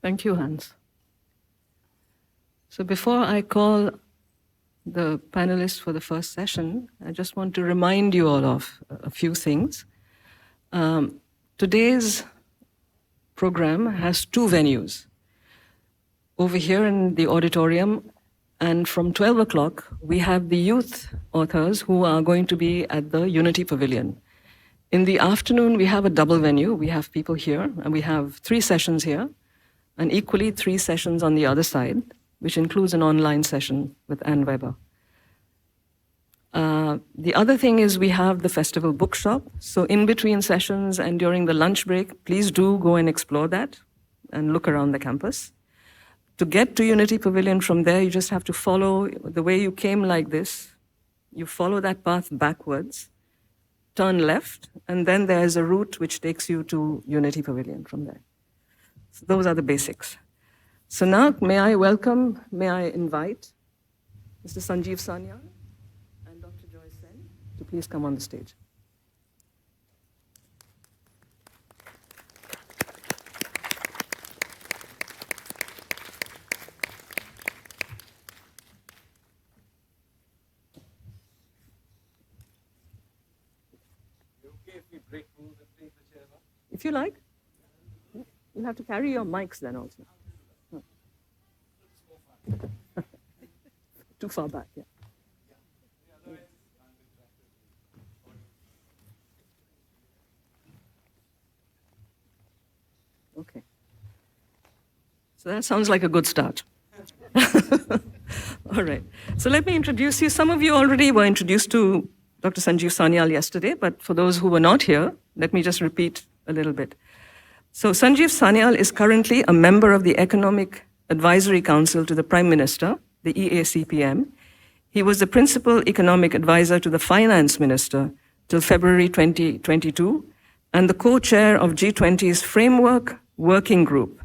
Thank you, Hans. So before I call the panelists for the first session, I just want to remind you all of a few things. Today's program has two venues. Over here in the auditorium, and from 12 o'clock, we have the youth authors who are going to be at the Unity Pavilion. In the afternoon, we have a double venue. We have people here, and we have 3 sessions here, and equally 3 sessions on the other side, which includes an online session with Anne Weber. The other thing is we have the festival bookshop. So in between sessions and during the lunch break, please do go and explore that and look around the campus. To get to Unity Pavilion from there, you just have to follow the way you came like this. You follow that path backwards, turn left, and then there's a route which takes you to Unity Pavilion from there. So those are the basics. So now, may I invite Mr. Sanjeev Sanyal and Dr. Joy Sen to please come on the stage. If you like. You'll have to carry your mics then also. Too far back, yeah. Okay. So that sounds like a good start. All right. So let me introduce you. Some of you already were introduced to Dr. Sanjeev Sanyal yesterday, but for those who were not here, let me just repeat a little bit. So Sanjeev Sanyal is currently a member of the Economic Advisory Council to the Prime Minister, the EACPM. He was the principal economic advisor to the Finance Minister till February 2022 and the co-chair of G20's Framework Working Group.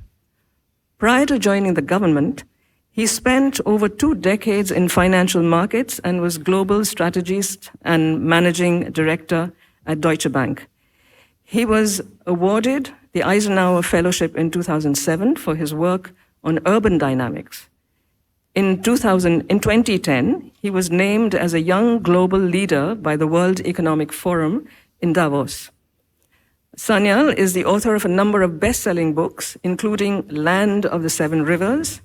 Prior to joining the government, he spent over 2 decades in financial markets and was global strategist and managing director at Deutsche Bank. He was awarded the Eisenhower Fellowship in 2007 for his work on urban dynamics. In 2010, he was named as a young global leader by the World Economic Forum in Davos. Sanyal is the author of a number of best-selling books, including Land of the Seven Rivers,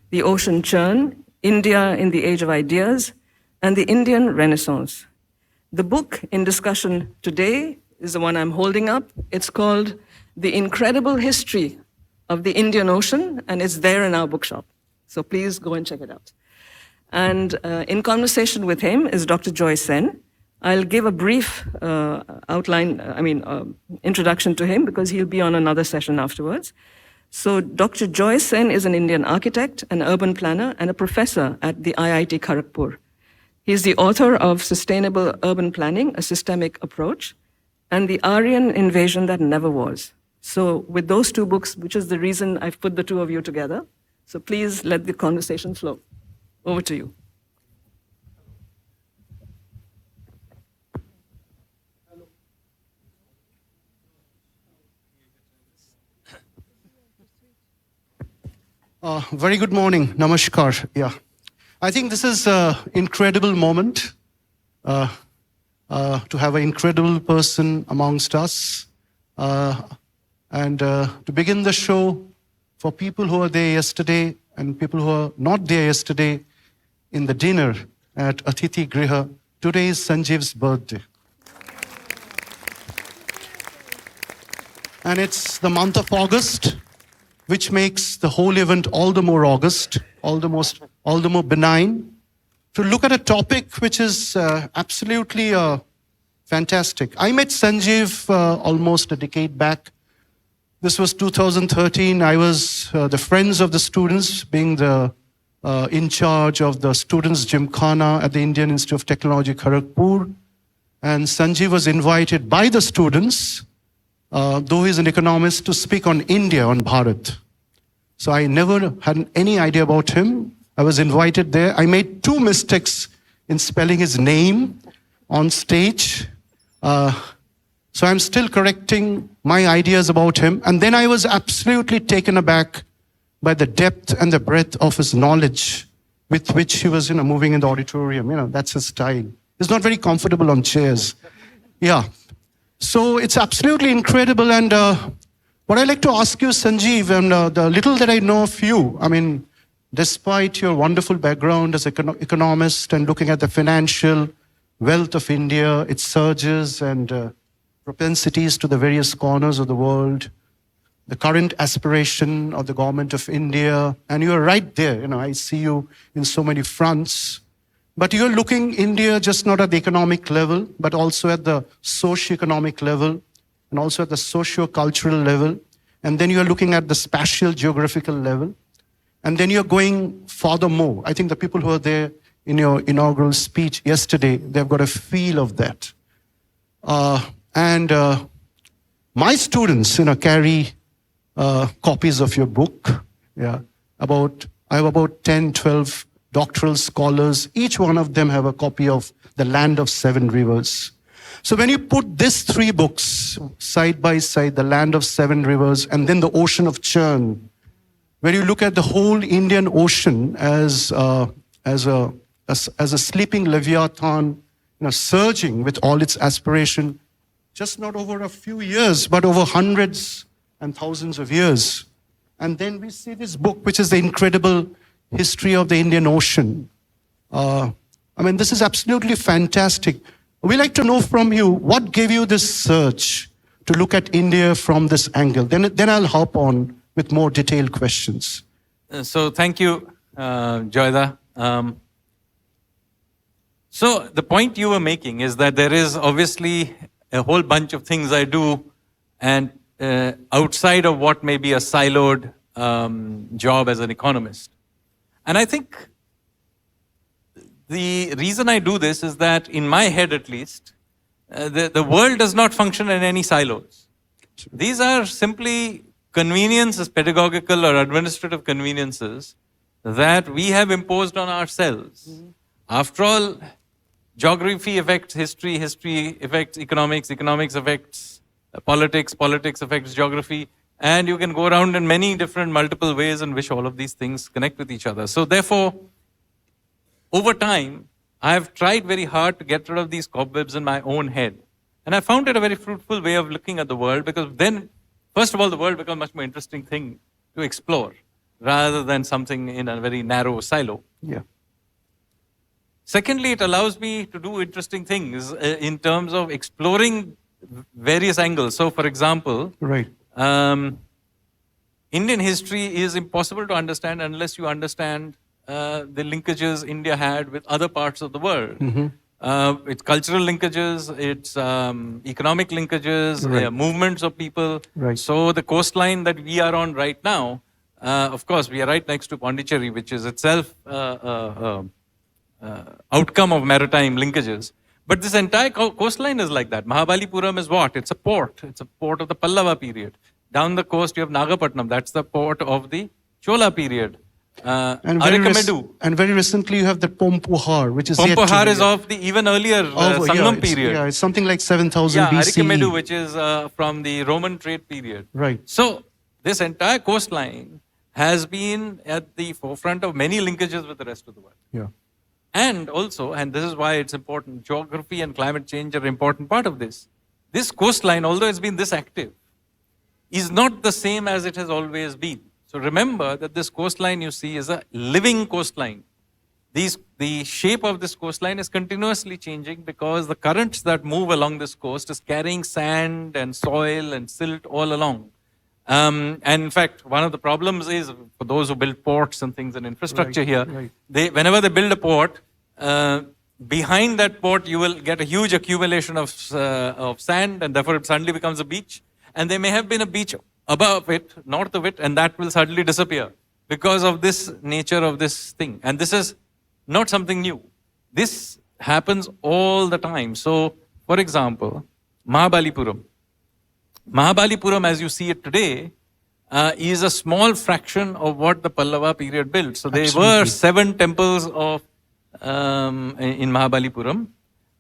The Ocean Churn, India in the Age of Ideas, and the Indian Renaissance. The book in discussion today is the one I'm holding up. It's called The Incredible History of the Indian Ocean, and it's there in our bookshop. So please go and check it out. And in conversation with him is Dr. Joy Sen. I'll give a brief introduction to him because he'll be on another session afterwards. So Dr. Joy Sen is an Indian architect, an urban planner, and a professor at the IIT Kharagpur. He's the author of Sustainable Urban Planning, a Systemic Approach, and The Aryan Invasion That Never Was. So with those 2 books, which is the reason I've put the 2 of you together, so please let the conversation flow. Over to you. Very good morning. Namaskar. Yeah. I think this is an incredible moment to have an incredible person amongst us. And to begin the show, for people who were there yesterday and people who were not there yesterday in the dinner at Atithi Griha, today is Sanjeev's birthday. And it's the month of August, which makes the whole event all the more August, all the more benign, to look at a topic which is absolutely fantastic. I met Sanjeev almost a decade back. This was 2013. I was the Friends of the Students, being the in charge of the Students' Gymkhana at the Indian Institute of Technology, Kharagpur. And Sanjeev was invited by the students, though he's an economist, to speak on India, on Bharat. So I never had any idea about him. I was invited there. I made 2 mistakes in spelling his name on stage. So I'm still correcting my ideas about him. And then I was absolutely taken aback by the depth and the breadth of his knowledge with which he was, moving in the auditorium. That's his style. He's not very comfortable on chairs. Yeah. So it's absolutely incredible. And what I'd like to ask you, Sanjeev, and the little that I know of you, despite your wonderful background as an economist and looking at the financial wealth of India, its surges and propensities to the various corners of the world, the current aspiration of the government of India, and you're right there. I see you in so many fronts. But you're looking India just not at the economic level, but also at the socio-economic level, and also at the socio-cultural level. And then you're looking at the spatial geographical level. And then you're going furthermore. I think the people who are there in your inaugural speech yesterday, they've got a feel of that. And my students, carry copies of your book. Yeah, I have about 10, 12 doctoral scholars. Each one of them have a copy of The Land of Seven Rivers. So when you put these three books side by side, The Land of Seven Rivers and then The Ocean of Churn, where you look at the whole Indian Ocean as a sleeping leviathan, surging with all its aspiration, just not over a few years, but over hundreds and thousands of years. And then we see this book, which is the incredible history of the Indian Ocean. This is absolutely fantastic. We'd like to know from you, what gave you this search to look at India from this angle? Then I'll hop on with more detailed questions. So thank you, Joyda. So the point you were making is that there is obviously a whole bunch of things I do and outside of what may be a siloed job as an economist. And I think the reason I do this is that in my head at least, the world does not function in any silos. These are simply conveniences, pedagogical or administrative conveniences that we have imposed on ourselves. Mm-hmm. After all, geography affects history, history affects economics, economics affects politics, politics affects geography, and you can go around in many different multiple ways in which all of these things connect with each other. So therefore, over time, I have tried very hard to get rid of these cobwebs in my own head. And I found it a very fruitful way of looking at the world, because then, first of all, the world becomes a much more interesting thing to explore rather than something in a very narrow silo. Yeah. Secondly, it allows me to do interesting things in terms of exploring various angles. So, for example, right. Indian history is impossible to understand unless you understand the linkages India had with other parts of the world. Mm-hmm. Its cultural linkages, its economic linkages, right. Movements of people. Right. So the coastline that we are on right now, of course, we are right next to Pondicherry, which is itself outcome of maritime linkages. But this entire coastline is like that. Mahabalipuram is what? It's a port. It's a port of the Pallava period. Down the coast, you have Nagapattinam. That's the port of the Chola period. And very recently, you have the Pompuhar, which is Pompuhar is of the even earlier Sangam period. Yeah, it's something like 7000 BC. Arikamedu, which is from the Roman trade period. Right. So this entire coastline has been at the forefront of many linkages with the rest of the world. Yeah. And also, and this is why it's important, geography and climate change are an important part of this. This coastline, although it's been this active, is not the same as it has always been. So remember that this coastline you see is a living coastline. The shape of this coastline is continuously changing because the currents that move along this coast is carrying sand and soil and silt all along. And in fact, one of the problems is for those who build ports and things and infrastructure here, whenever they build a port, behind that port you will get a huge accumulation of sand, and therefore it suddenly becomes a beach. And there may have been a beach above it, north of it, and that will suddenly disappear because of this nature of this thing. And this is not something new. This happens all the time. So, for example, Mahabalipuram, as you see it today, is a small fraction of what the Pallava period built. So there were 7 temples of in Mahabalipuram,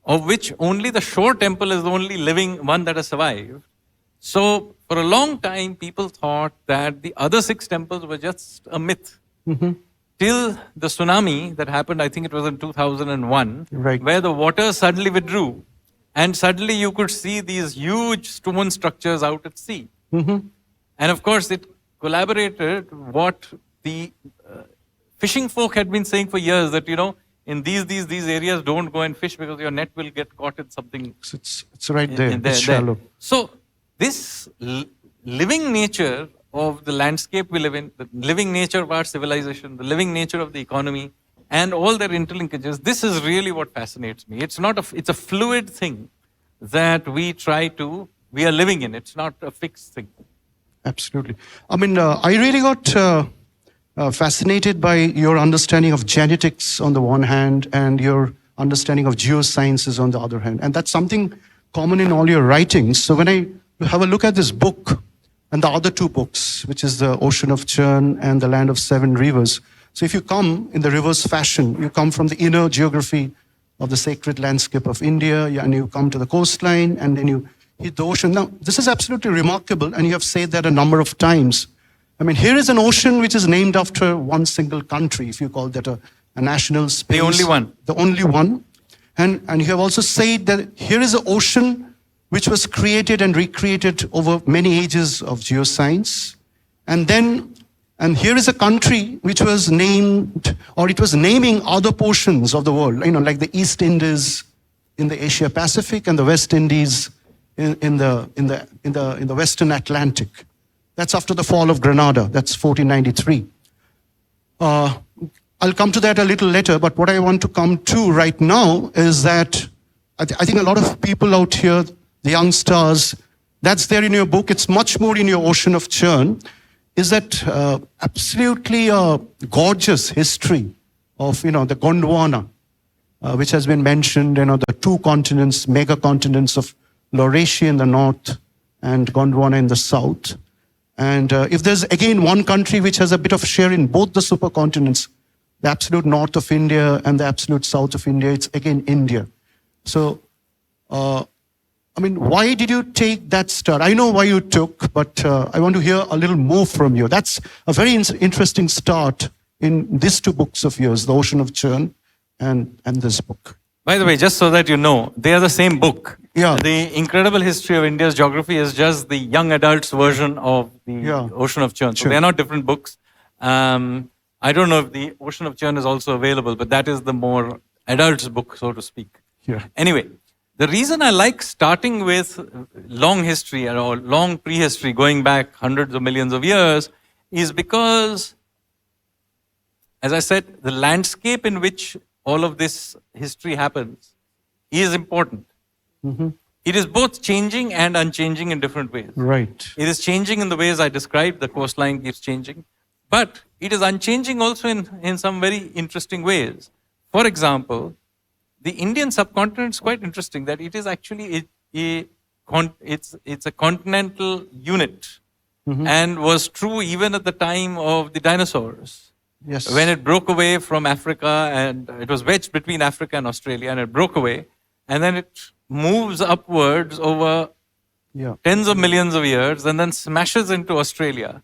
of which only the shore temple is the only living one that has survived. So, For a long time, people thought that the other 6 temples were just a myth. Till the tsunami that happened, I think it was in 2001, Right. where the water suddenly withdrew. And suddenly you could see these huge stone structures out at sea. And of course, it collaborated what the fishing folk had been saying for years, that, in these areas, don't go and fish because your net will get caught in something. It's right there. in It's shallow. So this living nature of the landscape we live in, the living nature of our civilization, the living nature of the economy, and all their interlinkages, this is really what fascinates me. It's a fluid thing that we are living in. It's not a fixed thing. Absolutely. I mean, I really got fascinated by your understanding of genetics on the one hand and your understanding of geosciences on the other hand. And that's something common in all your writings. So when I have a look at this book and the other 2 books, which is the Ocean of Churn and the Land of 7 Rivers. So if you come in the reverse fashion, you come from the inner geography of the sacred landscape of India, and you come to the coastline, and then you hit the ocean. Now, this is absolutely remarkable, and you have said that a number of times. I mean, here is an ocean which is named after one single country, if you call that a national space. The only one. The only one. And you have also said that here is an ocean which was created and recreated over many ages of geoscience. And here is a country which was named, or it was naming other portions of the world, like the East Indies in the Asia Pacific and the West Indies in the Western Atlantic. That's after the fall of Granada. That's 1493. I'll come to that a little later, but what I want to come to right now is that I think a lot of people out here, the young stars, that's there in your book. It's much more in your Ocean of Churn. Is that absolutely gorgeous history of, the Gondwana, which has been mentioned, the 2 continents, mega continents of Laurasia in the north and Gondwana in the south. And if there's, again, one country which has a bit of share in both the supercontinents, the absolute north of India and the absolute south of India, it's again India. So, why did you take that start? I know why you took, but I want to hear a little more from you. That's a very interesting start in these 2 books of yours, The Ocean of Churn and this book. By the way, just so that you know, they are the same book. Yeah. The Incredible History of India's Geography is just the young adults version of the Ocean of Churn. So Sure. they are not different books. I don't know if the Ocean of Churn is also available, but that is the more adults book, so to speak. Yeah. Anyway, the reason I like starting with long history or long prehistory, going back hundreds of millions of years, is because, as I said, the landscape in which all of this history happens is important. It is both changing and unchanging in different ways. Right. It is changing in the ways I described, the coastline keeps changing, but it is unchanging also in some very interesting ways. For example, the Indian subcontinent is quite interesting, that it is actually it's a continental unit, and was true even at the time of the dinosaurs. Yes. When it broke away from Africa, and it was wedged between Africa and Australia, and it broke away, and then it moves upwards over tens of millions of years, and then smashes into Australia,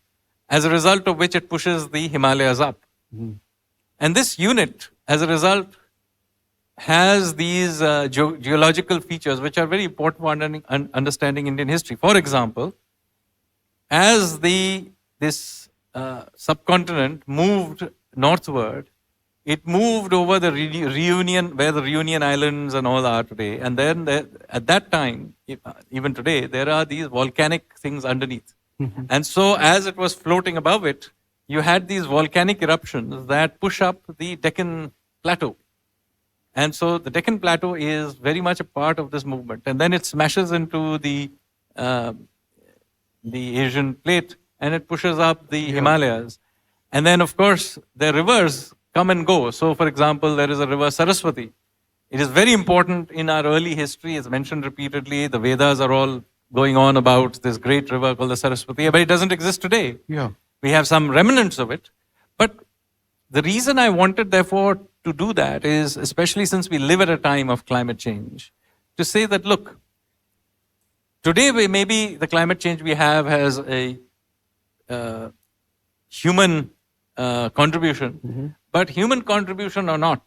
as a result of which it pushes the Himalayas up. And this unit, as a result, has these geological features which are very important for understanding Indian history. For example, as this subcontinent moved northward, it moved over the Reunion, where the Reunion Islands and all are today. And then at that time, even today, there are these volcanic things underneath. And so as it was floating above it, you had these volcanic eruptions that push up the Deccan Plateau. And so the Deccan Plateau is very much a part of this movement. And then it smashes into the Asian plate, and it pushes up the Himalayas. And then, of course, the rivers come and go. So, for example, there is a river Saraswati. It is very important in our early history. It's mentioned repeatedly. The Vedas are all going on about this great river called the Saraswati, but it doesn't exist today. Yeah. We have some remnants of it. But the reason I wanted, therefore, to do that is, especially since we live at a time of climate change, to say that, look, today maybe the climate change we have has a human contribution, but human contribution or not,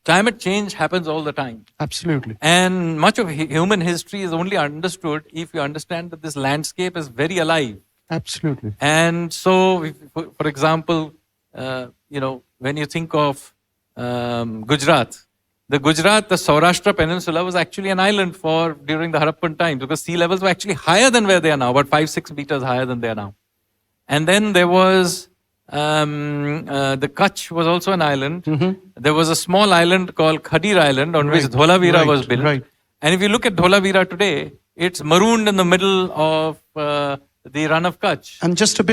climate change happens all the time. Absolutely. And much of human history is only understood if you understand that this landscape is very alive. Absolutely. And so, for example, when you think of Gujarat, the Saurashtra Peninsula was actually an island during the Harappan times, because sea levels were actually higher than where they are now, about 5-6 meters higher than they are now. And then there was the Kutch was also an island. There was a small island called Khadir Island on which Dholavira was built. Right. And if you look at Dholavira today, it's marooned in the middle of the run of Kutch. And just a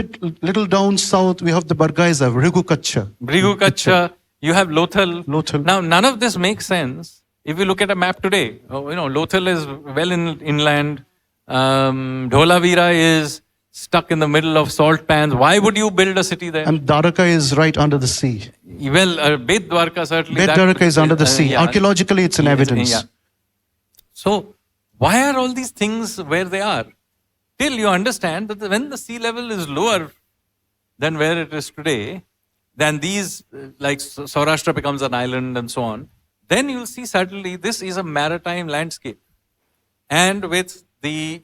little down south, we have the Bargaiza, Brigu Kutch. You have Lothal. Lothal. Now, none of this makes sense if you look at a map today. Lothal is well inland. Dholavira is stuck in the middle of salt pans. Why would you build a city there? And Dwarka is right under the sea. Well, Bet Dwarka certainly. Bet Dwarka is under the sea. Archaeologically, it's an evidence. Yeah. So, why are all these things where they are? Till you understand that when the sea level is lower than where it is today, then these, like Saurashtra becomes an island and so on, then you'll see suddenly this is a maritime landscape. And with the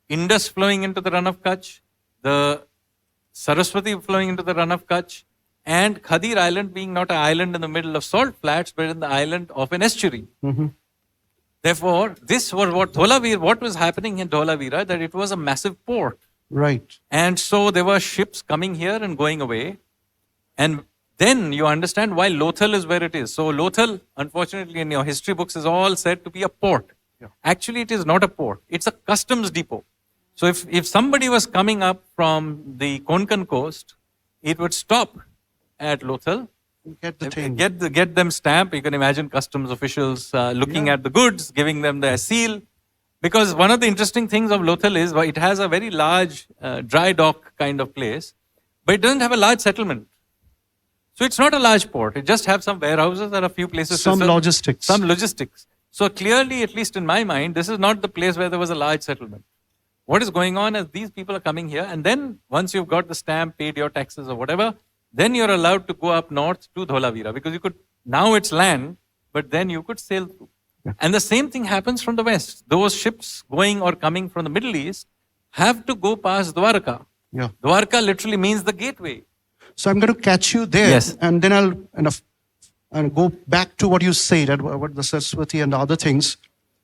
Indus flowing into the run of Kutch, the Saraswati flowing into the run of Kutch, and Khadir Island being not an island in the middle of salt flats, but in the island of an estuary. Therefore, this was what was happening in Dholavira, that it was a massive port. Right. And so there were ships coming here and going away. And then you understand why Lothal is where it is. So Lothal, unfortunately, in your history books, is all said to be a port. Yeah. Actually, it is not a port. It's a customs depot. So if somebody was coming up from the Konkan coast, it would stop at Lothal, get them stamped. You can imagine customs officials looking at the goods, giving them their seal. Because one of the interesting things of Lothal is it has a very large dry dock kind of place, but it doesn't have a large settlement. So it's not a large port. It just has some warehouses and a few places. Some logistics. So clearly, at least in my mind, this is not the place where there was a large settlement. What is going on is these people are coming here, and then once you've got the stamp, paid your taxes or whatever, then you're allowed to go up north to Dholavira, because now it's land, but then you could sail through. Yeah. And the same thing happens from the west. Those ships going or coming from the Middle East have to go past Dwarka. Yeah. Dwarka literally means the gateway. So I'm going to catch you there, yes. And then I'll go back to what you said, about the Saraswati and the other things.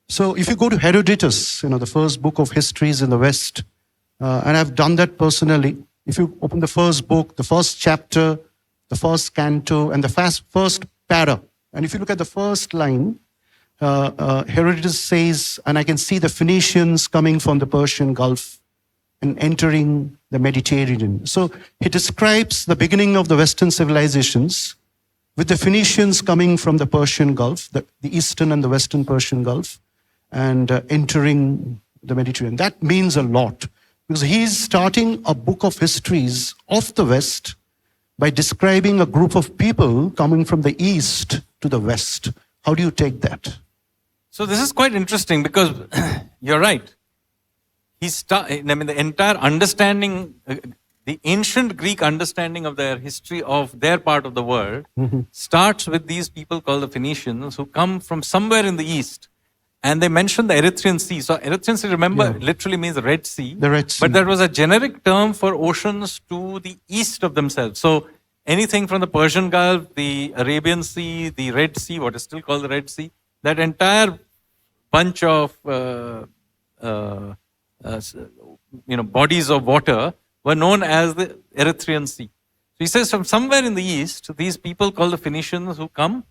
So if you go to Herodotus, the first book of histories in the West, and I've done that personally. If you open the first book, the first chapter, the first canto, and the first para, and if you look at the first line, Herodotus says, and I can see the Phoenicians coming from the Persian Gulf and entering the Mediterranean. So he describes the beginning of the Western civilizations with the Phoenicians coming from the Persian Gulf, the Eastern and the Western Persian Gulf, and entering the Mediterranean. That means a lot, because he's starting a book of histories of the West by describing a group of people coming from the East to the West. How do you take that? So this is quite interesting, because you're right. The entire understanding, the ancient Greek understanding of their history of their part of the world starts with these people called the Phoenicians, who come from somewhere in the East. And they mention the Erythraean Sea. So Erythraean Sea, remember, literally means the Red Sea. The Red Sea. But that was a generic term for oceans to the east of themselves. So anything from the Persian Gulf, the Arabian Sea, the Red Sea, what is still called the Red Sea, that entire bunch of bodies of water were known as the Erythraean Sea. So he says from somewhere in the east, these people called the Phoenicians who come,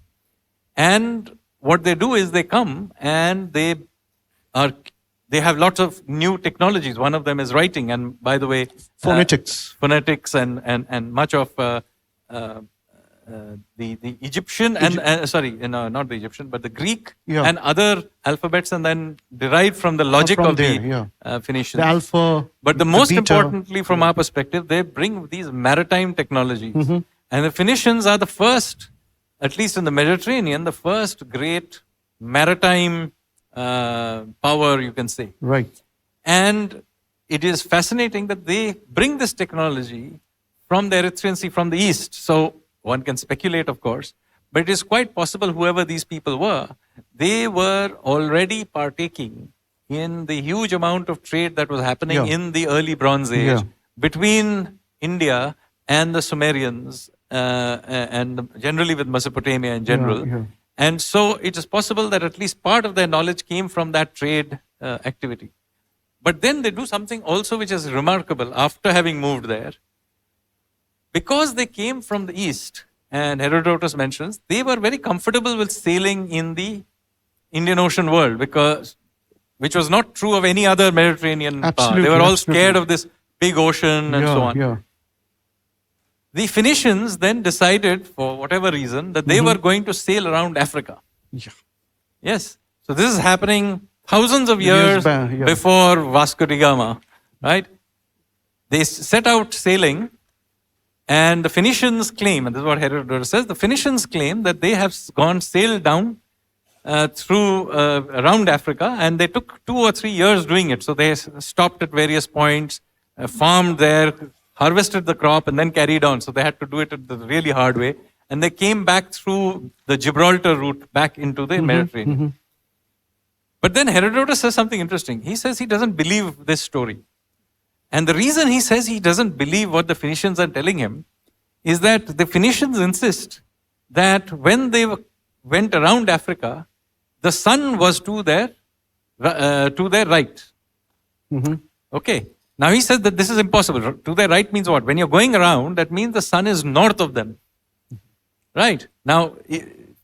and what they do is they come and they have lots of new technologies. One of them is writing, and by the way, phonetics and much of the Egyptian not the Egyptian, but the Greek and other alphabets, and then derived from the logic of the Phoenicians. The alpha. But the most importantly, from our perspective, they bring these maritime technologies, and the Phoenicians are the first, at least in the Mediterranean, the first great maritime power, you can say. Right. And it is fascinating that they bring this technology from the Erythraean Sea, from the east. So one can speculate, of course, but it is quite possible whoever these people were, they were already partaking in the huge amount of trade that was happening in the early Bronze Age between India and the Sumerians, and generally with Mesopotamia in general. And so it is possible that at least part of their knowledge came from that trade activity. But then they do something also which is remarkable after having moved there. Because they came from the east, and Herodotus mentions, they were very comfortable with sailing in the Indian Ocean world, which was not true of any other Mediterranean power. They were all scared of this big ocean and so on. The Phoenicians then decided, for whatever reason, that they were going to sail around Africa. Yes. So this is happening thousands of years before Vasco da Gama, right? They set out sailing, and the Phoenicians claim, and this is what Herodotus says, the Phoenicians claim that they have sailed down through around Africa, and they took 2 or 3 years doing it. So they stopped at various points, farmed there, harvested the crop, and then carried on. So they had to do it the really hard way. And they came back through the Gibraltar route back into the Mediterranean. But then Herodotus says something interesting. He says he doesn't believe this story. And the reason he says he doesn't believe what the Phoenicians are telling him is that the Phoenicians insist that when they went around Africa, the sun was to their right. Okay. Now he says that this is impossible. To their right means what? When you're going around, that means the sun is north of them. Right. Now,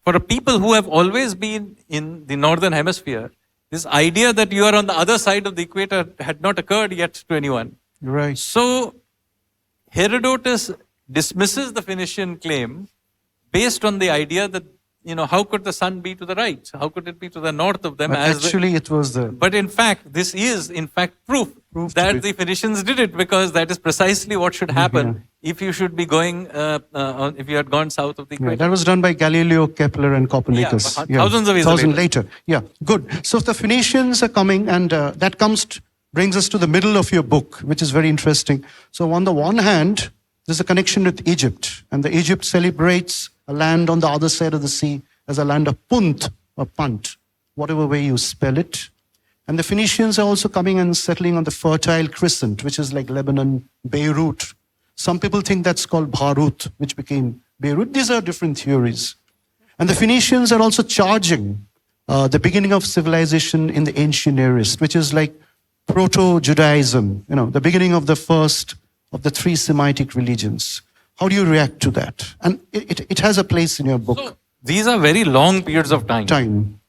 for people who have always been in the northern hemisphere, this idea that you are on the other side of the equator had not occurred yet to anyone. Right. So Herodotus dismisses the Phoenician claim based on the idea that, how could the sun be to the right? How could it be to the north of them? But actually, it was the... But in fact, this is proof that the Phoenicians did it, because that is precisely what should happen if you should be going, if you had gone south of the equator. that was done by Galileo, Kepler, and Copernicus. Thousands of years later. Yeah, good. So the Phoenicians are coming, and that brings us to the middle of your book, which is very interesting. So on the one hand, there's a connection with Egypt, and the Egypt celebrates a land on the other side of the sea as a land of Punt or Punt, whatever way you spell it. And the Phoenicians are also coming and settling on the Fertile Crescent, which is like Lebanon, Beirut. Some people think that's called Bharut, which became Beirut. These are different theories. And the Phoenicians are also charging the beginning of civilization in the ancient Near East, which is like proto-Judaism, the beginning of the first of the 3 Semitic religions. How do you react to that? And it has a place in your book. So, these are very long periods of time.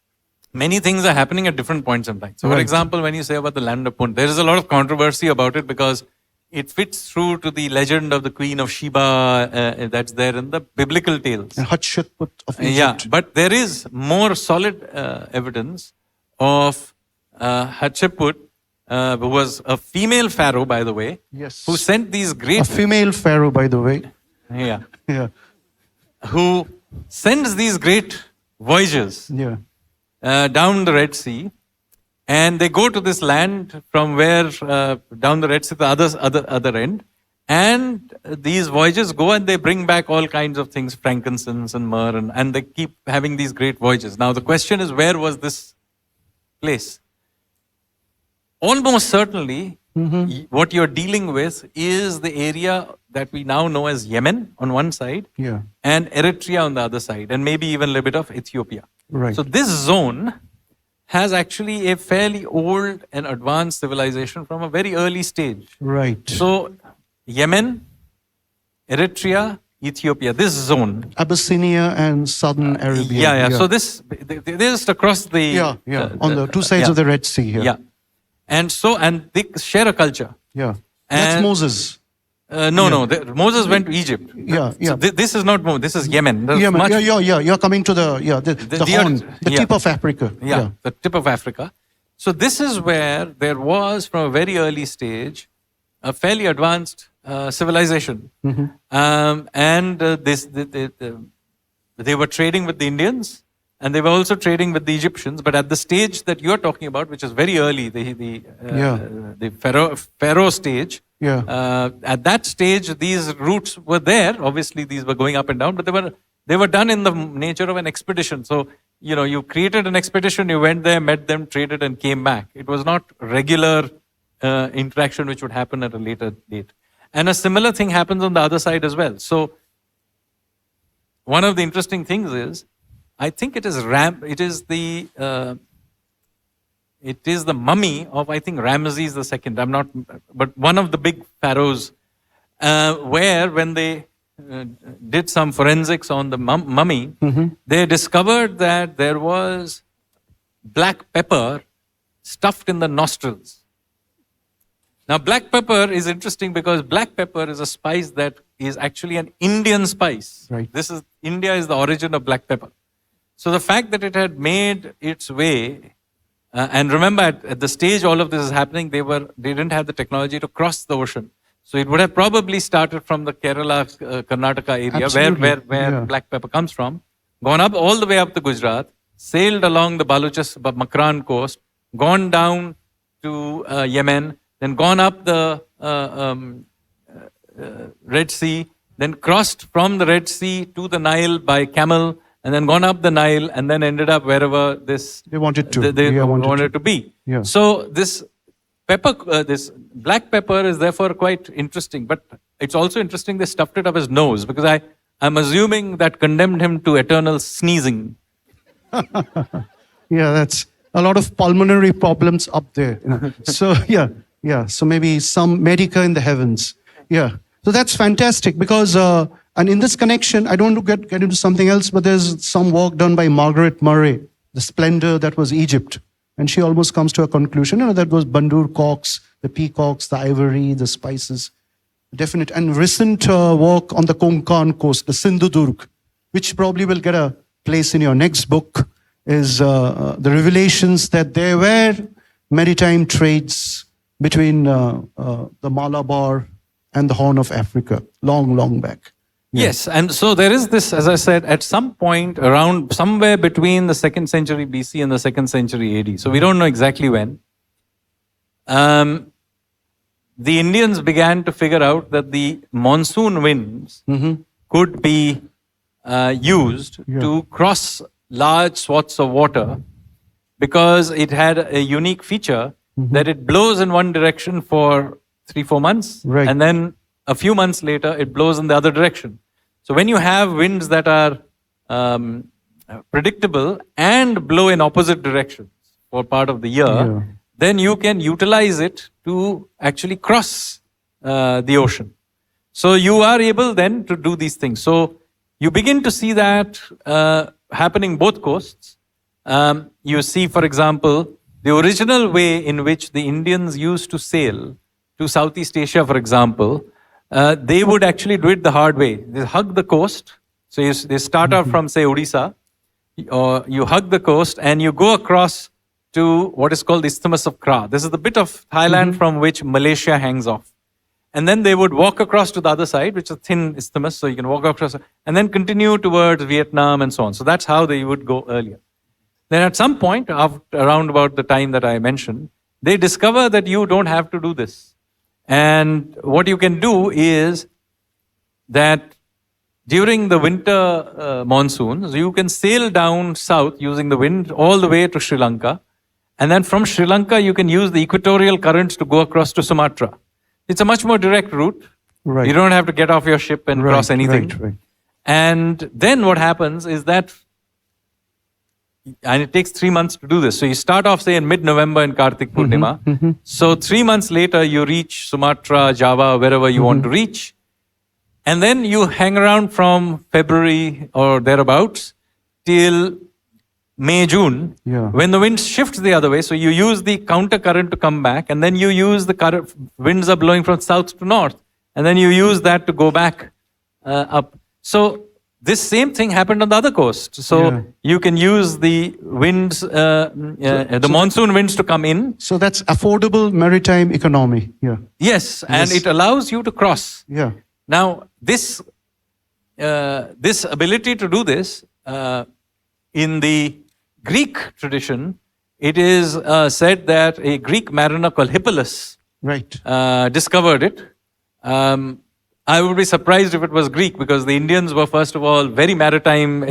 Many things are happening at different points in time. So, for example, when you say about the land of Punt, there is a lot of controversy about it because it fits through to the legend of the Queen of Sheba that's there in the biblical tales. And Hatshepsut of Egypt. Yeah, but there is more solid evidence of Hatshepsut, who was a female pharaoh, by the way, who sent these great... A female pharaoh, by the way. Yeah. Who sends these great voyages down the Red Sea, and they go to this land from where, down the Red Sea, the other end, and these voyages go and they bring back all kinds of things, frankincense and myrrh, and they keep having these great voyages. Now the question is, where was this place? Almost certainly, what you're dealing with is the area that we now know as Yemen on one side, and Eritrea on the other side, and maybe even a little bit of Ethiopia. Right. So this zone has actually a fairly old and advanced civilization from a very early stage. Right. So Yemen, Eritrea, Ethiopia, this zone. Abyssinia and southern Arabia. So they're just across the... on the 2 sides of the Red Sea here. Yeah. And they share a culture. Yeah. That's Moses. No. Moses went to Egypt. So this is not Moses. This is Yemen. You're coming to the horn, the tip of Africa. The tip of Africa. So this is where there was, from a very early stage, a fairly advanced civilization. And they were trading with the Indians, and they were also trading with the Egyptians. But at the stage that you're talking about, which is very early, the Pharaoh stage, at that stage, these routes were there. Obviously, these were going up and down, but they were done in the nature of an expedition. So, you created an expedition, you went there, met them, traded, and came back. It was not regular interaction which would happen at a later date. And a similar thing happens on the other side as well. So, one of the interesting things is, I think it is the mummy of, I think, Ramesses II. I'm not, but one of the big pharaohs, where when they did some forensics on the mummy, they discovered that there was black pepper stuffed in the nostrils. Now, black pepper is interesting because black pepper is a spice that is actually an Indian spice. Right. India is the origin of black pepper. So the fact that it had made its way, and remember at the stage all of this is happening, they didn't have the technology to cross the ocean. So it would have probably started from the Kerala, Karnataka area, where black pepper comes from, gone up all the way up to Gujarat, sailed along the Makran coast, gone down to Yemen, then gone up the Red Sea, then crossed from the Red Sea to the Nile by camel, and then gone up the Nile, and then ended up wherever they wanted to be. Yeah. So this black pepper is therefore quite interesting. But it's also interesting they stuffed it up his nose, because I'm assuming that condemned him to eternal sneezing. Yeah, that's a lot of pulmonary problems up there. So so maybe some medica in the heavens. Yeah, so that's fantastic, because and in this connection, I don't want to get into something else, but there's some work done by Margaret Murray, The Splendor That Was Egypt. And she almost comes to a conclusion, that was Bandur cocks, the peacocks, the ivory, the spices. Definite. And recent work on the Konkan coast, the Sindhudurg, which probably will get a place in your next book, is the revelations that there were maritime trades between the Malabar and the Horn of Africa, long, long back. Yeah. Yes, and so there is this, as I said, at some point around somewhere between the 2nd century BC and the 2nd century AD. So we don't know exactly when. The Indians began to figure out that the monsoon winds could be used to cross large swaths of water, because it had a unique feature that it blows in one direction for 3-4 months, and then a few months later it blows in the other direction. So when you have winds that are predictable and blow in opposite directions for part of the year, then you can utilize it to actually cross the ocean. So you are able then to do these things. So you begin to see that happening both coasts. You see, for example, the original way in which the Indians used to sail to Southeast Asia, for example, they would actually do it the hard way. They hug the coast. So they start out from, say, Odisha, or you hug the coast and you go across to what is called the Isthmus of Kra. This is the bit of Thailand from which Malaysia hangs off. And then they would walk across to the other side, which is a thin isthmus, so you can walk across, and then continue towards Vietnam and so on. So that's how they would go earlier. Then at some point, around about the time that I mentioned, they discover that you don't have to do this. And what you can do is that during the winter monsoons, you can sail down south using the wind all the way to Sri Lanka. And then from Sri Lanka, you can use the equatorial currents to go across to Sumatra. It's a much more direct route. Right. You don't have to get off your ship and cross anything. Right. And then what happens is that, and it takes 3 months to do this. So you start off, say, in mid-November in Kartik Purnima. So 3 months later, you reach Sumatra, Java, wherever you want to reach. And then you hang around from February or thereabouts till May, June, when the wind shifts the other way. So you use the counter current to come back, and then you use the current, winds are blowing from south to north, and then you use that to go back up. So this same thing happened on the other coast. So you can use the winds, the monsoon winds to come in. So that's affordable maritime economy. Yes, and it allows you to cross. Now, this ability to do this in the Greek tradition, it is said that a Greek mariner called Hippolus Right. discovered it. I would be surprised if it was Greek, because the Indians were, first of all, very maritime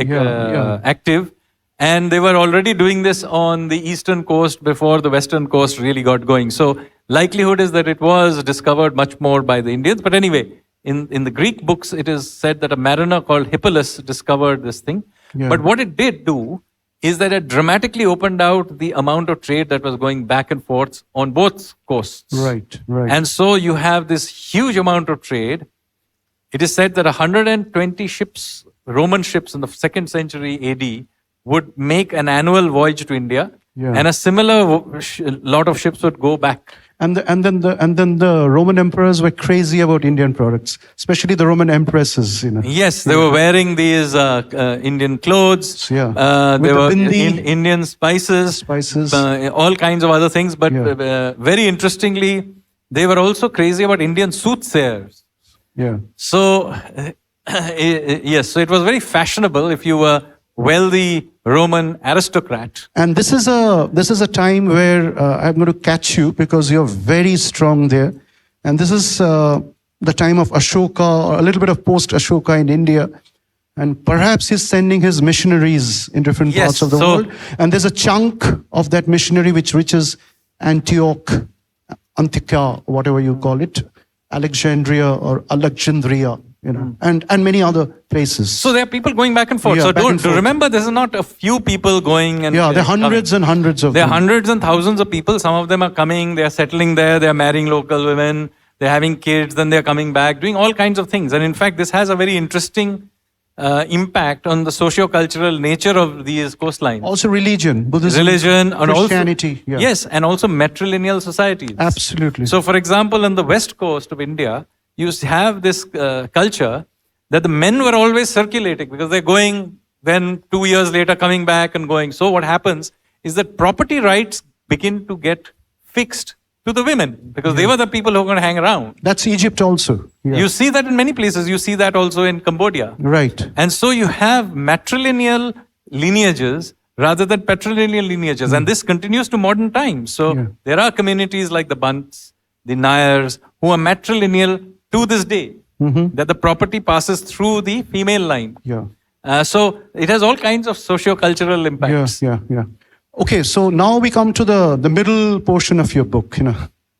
active, and they were already doing this on the eastern coast before the western coast really got going. So likelihood is that it was discovered much more by the Indians. But anyway, in the Greek books, it is said that a mariner called Hippolus discovered this thing. Yeah. But what it did do is that it dramatically opened out the amount of trade that was going back and forth on both coasts. Right, right. And so you have this huge amount of trade. It is said that 120 ships, Roman ships in the 2nd century AD, would make an annual voyage to India, and a similar lot of ships would go back. And then the Roman emperors were crazy about Indian products, especially the Roman empresses. Yes, they were wearing these Indian clothes. Yeah. They With were the bindi. Indian spices, all kinds of other things. But very interestingly, they were also crazy about Indian soothsayers. Yeah. So yes, so it was very fashionable if you were wealthy Roman aristocrat. And this is a time where I'm going to catch you because you're very strong there. And this is the time of Ashoka, or a little bit of post-Ashoka in India. And perhaps he's sending his missionaries in different parts of the world. And there's a chunk of that missionary which reaches Antioch, Antica, whatever you call it, Alexandria or Alexandria, and many other places. So there are people going back and forth. Yeah, so back and forth. remember, this is not a few people going and Yeah, there are hundreds and hundreds of There are them. hundreds and thousands of people. Some of them are coming, they are settling there, they are marrying local women, they're having kids, then they're coming back, doing all kinds of things. And in fact, this has a very interesting impact on the socio-cultural nature of these coastlines. Also religion, Buddhism, Religion, and Christianity. also, yes, and also matrilineal societies. Absolutely. So, for example, on the west coast of India, you have this culture that the men were always circulating because they're going, then 2 years later coming back and going. So what happens is that property rights begin to get fixed to the women because they were the people who were going to hang around. That's Egypt also. Yeah. You see that in many places. You see that also in Cambodia. Right. And so you have matrilineal lineages rather than patrilineal lineages. And this continues to modern times. So there are communities like the Bants, the Nayars, who are matrilineal to this day. That the property passes through the female line. Yeah. So it has all kinds of socio-cultural impacts. Yeah. Okay, so now we come to the middle portion of your book.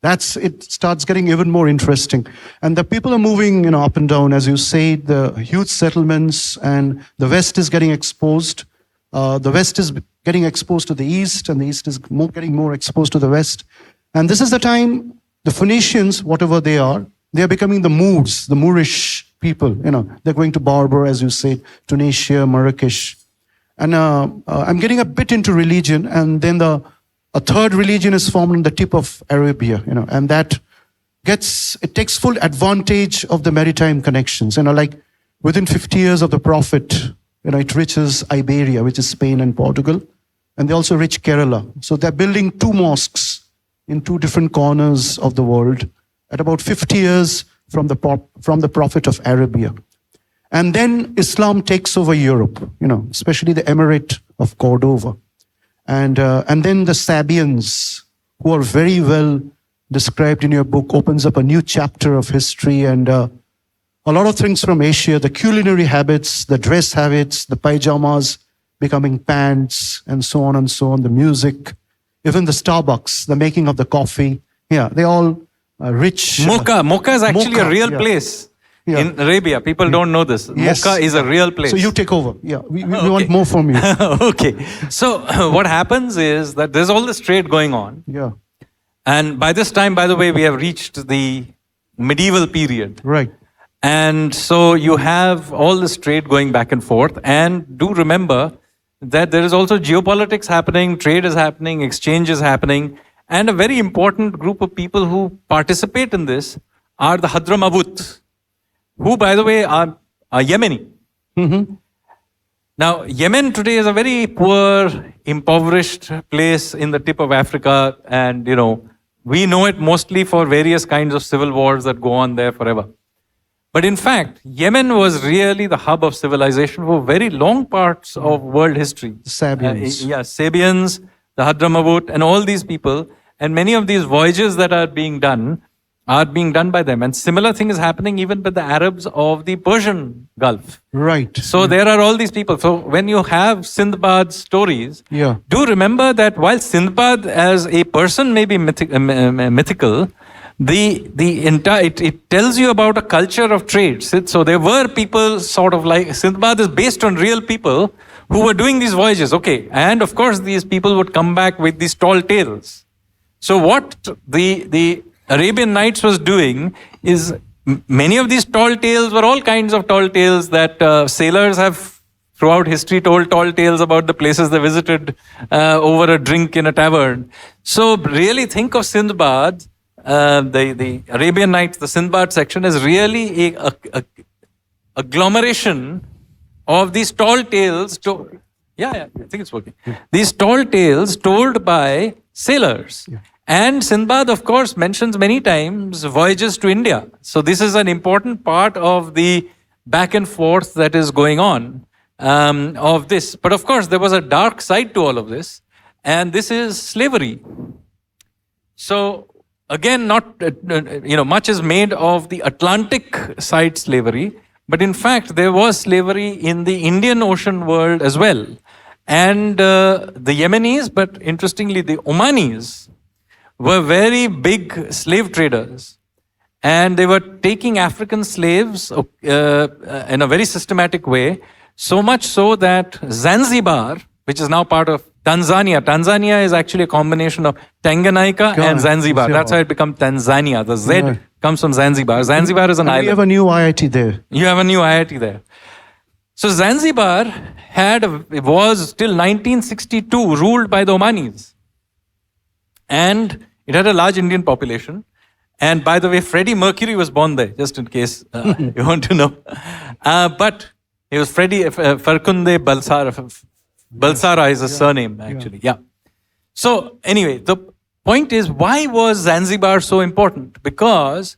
It starts getting even more interesting, and the people are moving, up and down, as you say. The huge settlements, and the West is getting exposed. The West is getting exposed to the East, and the East is getting more exposed to the West. And this is the time the Phoenicians, whatever they are becoming the Moors, the Moorish people. They're going to Berber, as you say, Tunisia, Marrakesh. And I'm getting a bit into religion, and then a third religion is formed on the tip of Arabia, and that takes full advantage of the maritime connections. Like within 50 years of the Prophet, it reaches Iberia, which is Spain and Portugal, and they also reach Kerala. So they're building 2 mosques in 2 different corners of the world at about 50 years from the Prophet of Arabia. And then Islam takes over Europe, especially the Emirate of Cordova. And then the Sabians, who are very well described in your book, opens up a new chapter of history, and a lot of things from Asia, the culinary habits, the dress habits, the pajamas becoming pants, and so on, the music, even the Starbucks, the making of the coffee. Yeah, they all rich. Mocha is actually a real yeah. place. Yeah. In Arabia, people don't know this. Yes. Mocha is a real place. So you take over. Yeah, we want more from you. Okay. So what happens is that there's all this trade going on. Yeah. And by this time, by the way, we have reached the medieval period. Right. And so you have all this trade going back and forth. And do remember that there is also geopolitics happening, trade is happening, exchange is happening. And a very important group of people who participate in this are the Hadramawut, who, by the way, are Yemeni. Now, Yemen today is a very poor, impoverished place in the tip of Africa. And, we know it mostly for various kinds of civil wars that go on there forever. But in fact, Yemen was really the hub of civilization for very long parts of world history. Sabians. Sabians, the Hadramawut, and all these people. And many of these voyages that are being done by them. And similar thing is happening even with the Arabs of the Persian Gulf. Right. So there are all these people. So when you have Sindbad's stories, Yeah. do remember that while Sindbad as a person may be mythical, it tells you about a culture of trade. So there were people sort of like, Sindbad is based on real people who were doing these voyages. Okay. And of course, these people would come back with these tall tales. So what the Arabian Nights was doing is many of these tall tales were all kinds of tall tales that sailors have throughout history told tall tales about the places they visited over a drink in a tavern. So really think of Sindbad, the Arabian Nights, the Sindbad section is really a agglomeration of these tall tales. I think it's working. These tall tales told by sailors. Yeah. And Sindbad, of course, mentions many times voyages to India. So this is an important part of the back and forth that is going on of this. But of course, there was a dark side to all of this. And this is slavery. So again, much is made of the Atlantic side slavery. But in fact, there was slavery in the Indian Ocean world as well. And the Yemenis, but interestingly, the Omanis, were very big slave traders. And they were taking African slaves in a very systematic way, so much so that Zanzibar, which is now part of Tanzania is actually a combination of Tanganyika and Zanzibar. That's how it becomes Tanzania. The Z comes from Zanzibar. Zanzibar is an island. You have a new IIT there. You have a new IIT there. So Zanzibar was till 1962 ruled by the Omanis. And it had a large Indian population. And by the way, Freddie Mercury was born there, just in case you want to know. But he was Freddie Farkunde Balsara. Balsara is a surname, actually. Yeah. So anyway, the point is, why was Zanzibar so important? Because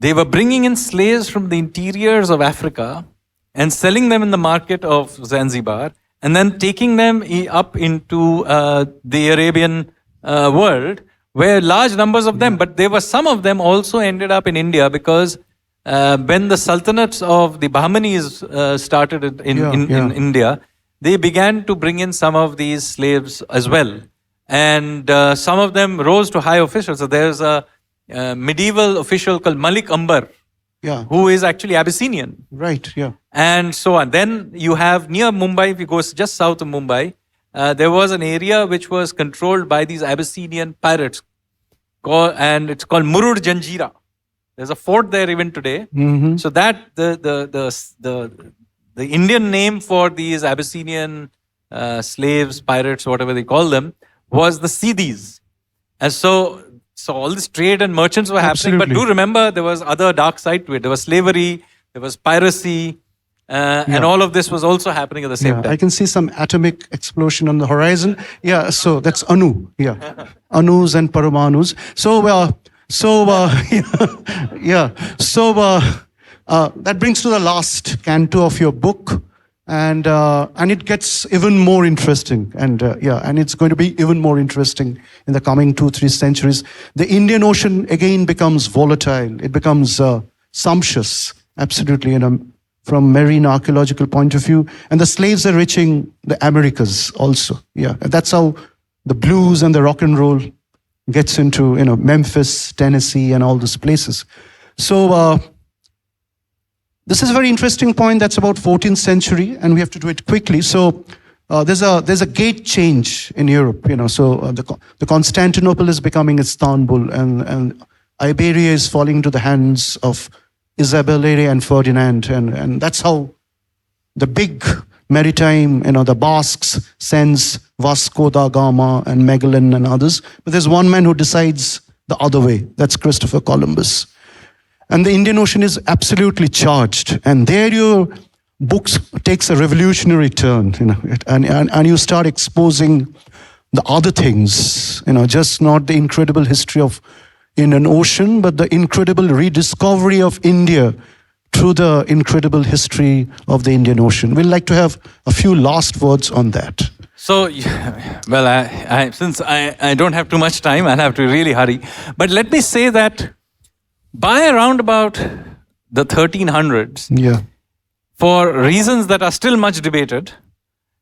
they were bringing in slaves from the interiors of Africa and selling them in the market of Zanzibar, and then taking them up into the Arabian world, where large numbers of them, but there were some of them also ended up in India, because when the sultanates of the Bahmanis started in India, they began to bring in some of these slaves as well. And some of them rose to high officials. So there's a medieval official called Malik Ambar, who is actually Abyssinian. Right, yeah. And so on. Then you have near Mumbai, if you go just south of Mumbai, there was an area which was controlled by these Abyssinian pirates, and it's called Murud Janjira. There's a fort there even today. Mm-hmm. So that the Indian name for these Abyssinian slaves, pirates, whatever they call them, was the Siddhis. And so all this trade and merchants were happening. But do remember, there was other dark side to it. There was slavery, there was piracy, and all of this was also happening at the same time. I can see some atomic explosion on the horizon. Yeah, so that's Anu. Yeah, Anus and Paramanus. That brings to the last canto of your book, and it gets even more interesting, and it's going to be even more interesting in the coming 2-3 centuries. The Indian Ocean again becomes volatile. It becomes sumptuous, absolutely, from marine archaeological point of view, and the slaves are reaching the Americas also. Yeah, that's how the blues and the rock and roll gets into Memphis, Tennessee, and all those places. So. This is a very interesting point. That's about 14th century, and we have to do it quickly. So there's a gate change in Europe. So the Constantinople is becoming Istanbul, and Iberia is falling into the hands of Isabella and Ferdinand, and that's how the big maritime, the Basques sends Vasco da Gama and Magellan and others. But there's one man who decides the other way. That's Christopher Columbus. And the Indian Ocean is absolutely charged. And there your books takes a revolutionary turn, and you start exposing the other things, just not the incredible history of in an ocean, but the incredible rediscovery of India through the incredible history of the Indian Ocean. We'd like to have a few last words on that. So, well, since I don't have too much time, I'll have to really hurry. But let me say that by around about the 1300s, for reasons that are still much debated,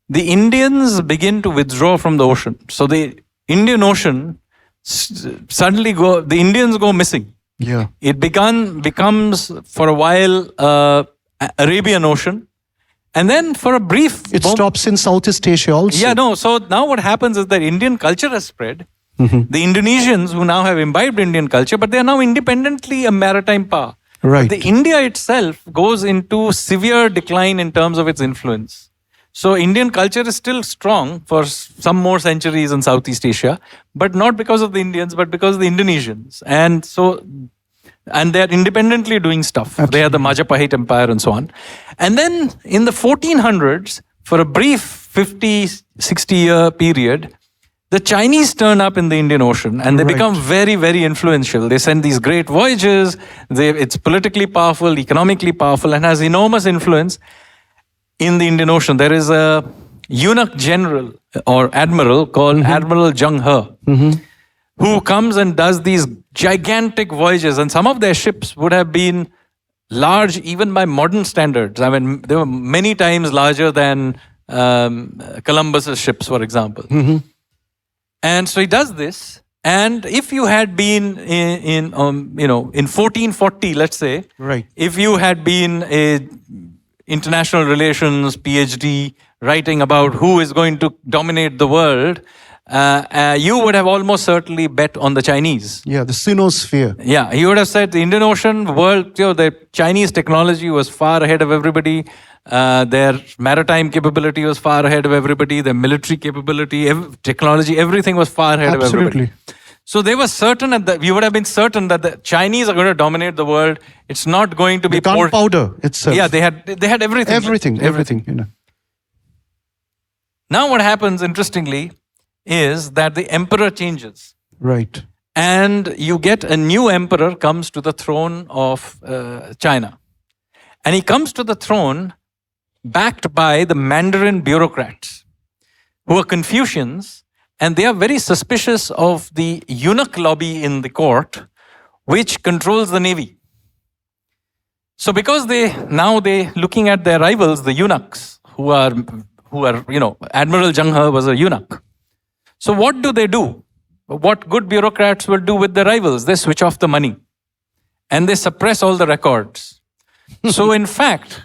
the Indians begin to withdraw from the ocean. So the Indian Ocean suddenly the Indians go missing. Yeah. It becomes for a while Arabian Ocean. And then for a brief... It stops in Southeast Asia also. Yeah, no. So now what happens is that Indian culture has spread. The Indonesians who now have imbibed Indian culture, but they are now independently a maritime power. Right. But the India itself goes into severe decline in terms of its influence. So Indian culture is still strong for some more centuries in Southeast Asia, but not because of the Indians, but because of the Indonesians. And they're independently doing stuff. Absolutely. They are the Majapahit Empire and so on. And then in the 1400s, for a brief 50, 60-year period, the Chinese turn up in the Indian Ocean and they become very, very influential. They send these great voyages. It's politically powerful, economically powerful, and has enormous influence in the Indian Ocean. There is a eunuch general or admiral called Admiral Zheng He, who comes and does these gigantic voyages. And some of their ships would have been large even by modern standards. I mean, they were many times larger than Columbus's ships, for example. And so he does this. And if you had been in 1440, let's say, if you had been a international relations PhD writing about who is going to dominate the world, you would have almost certainly bet on the Chinese. Yeah, the Sinosphere. Yeah, he would have said the Indian Ocean world, the Chinese technology was far ahead of everybody. Their maritime capability was far ahead of everybody. Their military capability, technology, everything was far ahead of everybody. So they were certain, you would have been certain that the Chinese are going to dominate the world. It's not going to be gunpowder itself. Yeah, they had everything. Everything. Now what happens, interestingly, is that the emperor changes. Right. And you get a new emperor comes to the throne of China. And he comes to the throne backed by the Mandarin bureaucrats, who are Confucians, and they are very suspicious of the eunuch lobby in the court, which controls the navy. So because now looking at their rivals, the eunuchs, who are Admiral Zheng He was a eunuch. So what do? What good bureaucrats will do with their rivals? They switch off the money and they suppress all the records. So in fact,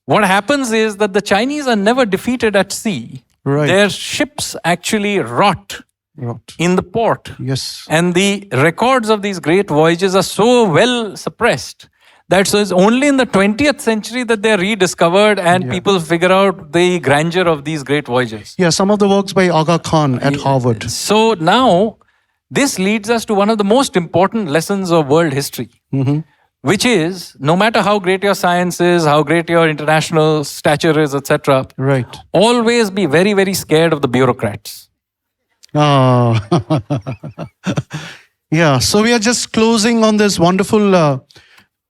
what happens is that the Chinese are never defeated at sea. Right. Their ships actually rot in the port. Yes. And the records of these great voyages are so well suppressed that so it's only in the 20th century that they're rediscovered and people figure out the grandeur of these great voyages. Yeah, some of the works by Aga Khan at Harvard. So now, this leads us to one of the most important lessons of world history, which is, no matter how great your science is, how great your international stature is, etc., always be very, very scared of the bureaucrats. Yeah, so we are just closing on this wonderful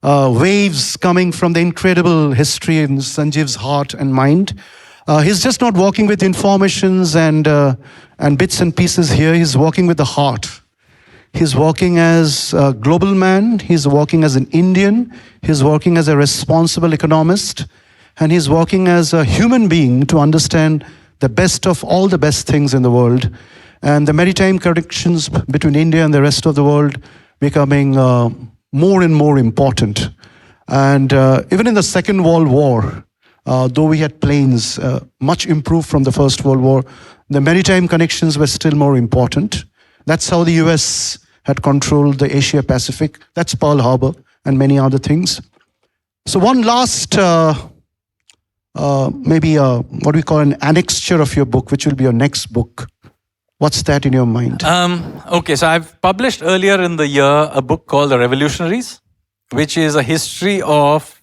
waves coming from the incredible history in Sanjeev's heart and mind. He's just not walking with informations and bits and pieces here. He's walking with the heart. He's walking as a global man. He's walking as an Indian. He's walking as a responsible economist. And he's walking as a human being to understand the best of all the best things in the world. And the maritime connections between India and the rest of the world becoming more and more important. And even in the Second World War, though we had planes much improved from the First World War, the maritime connections were still more important. That's how the US had controlled the Asia Pacific. That's Pearl Harbor and many other things. So one last, maybe what we call an annexure of your book, which will be your next book. What's that in your mind? Okay, so I've published earlier in the year a book called The Revolutionaries, which is a history of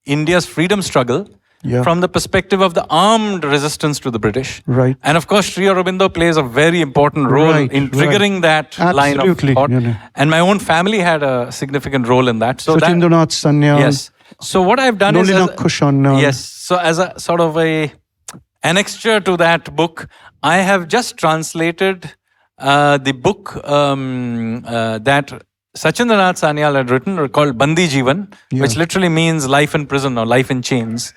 India's freedom struggle Yeah. from the perspective of the armed resistance to the British. Right. And of course, Sri Aurobindo plays a very important role Right, in triggering that line of Absolutely, thought. you know. And my own family had a significant role in that. So that, Suchindranath Sanyal. yes. So what I've done is, Nolina Kushanal. yes. So as a sort of a annexure to that book, I have just translated the book that Sachindranath Sanyal had written called Bandi Jeevan, which literally means life in prison or life in chains.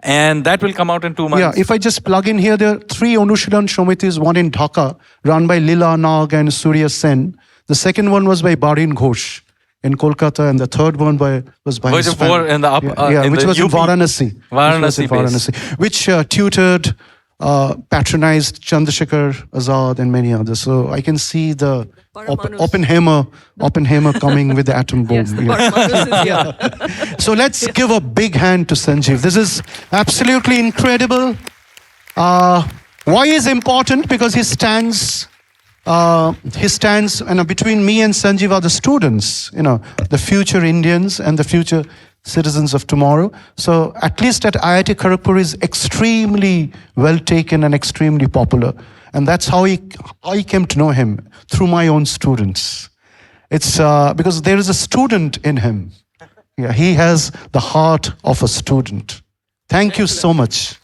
And that will come out in 2 months. Yeah, if I just plug in here, there are 3 Anushilan Shomitis, one in Dhaka, run by Lila Nag and Surya Sen. The second one was by Barin Ghosh in Kolkata, and the third one was by Which his was in the up, in which the was in UP. Varanasi. Varanasi Which tutored, patronized Chandrasekhar Azad and many others. So I can see the Oppenheimer coming with the atom bomb. Yes, the Paramanus is here. So let's give a big hand to Sanjeev. This is absolutely incredible. Why is important? Because he stands, and between me and Sanjeev are the students, the future Indians and the future citizens of tomorrow. So at least at IIT Kharagpur is extremely well taken and extremely popular. And that's how I came to know him, through my own students. It's because there is a student in him. Yeah, he has the heart of a student. Thank you so much.